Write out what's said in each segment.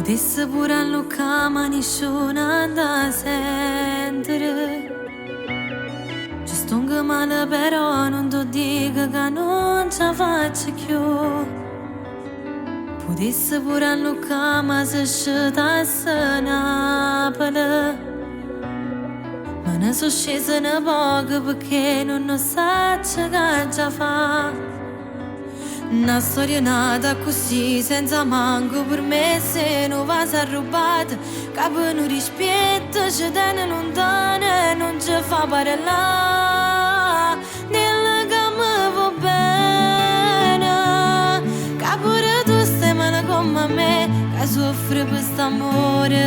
Potesse pure allucca ma nessuno da sentire. Ci stongo male però non ti dico che non ce la faccio più. Potesse pure allucca ma se scetasse Napoli. Ma ne sono scesa ne poco perché non sa che già fa. Una storia nata così senza manco per me se non va a rubata. Capo non rispetto, ci tiene lontano e non ci fa parlare. Dille che mi va bene, che pure tu stai male come me, che soffri per quest'amore.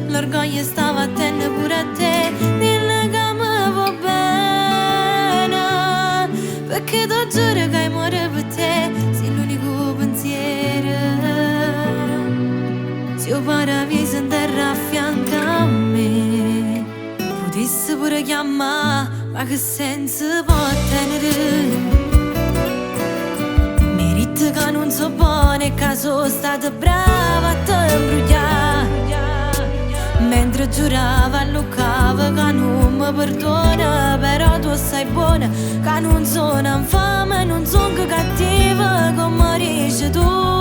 L'orgoglio stava attento pure a te. Dille che mi va bene, perché ti giuro che muore per te, sei l'unico pensiero. Se il paradiso in terra a fianco a me, potessi pure chiamare, ma che senso può tenere? Merito che non so buona e che sono stata brava a te imbrogliare. Mentre giurava e luccava che non mi perdona, però tu sei buona, che non sono infame, non sono cattiva come dici tu.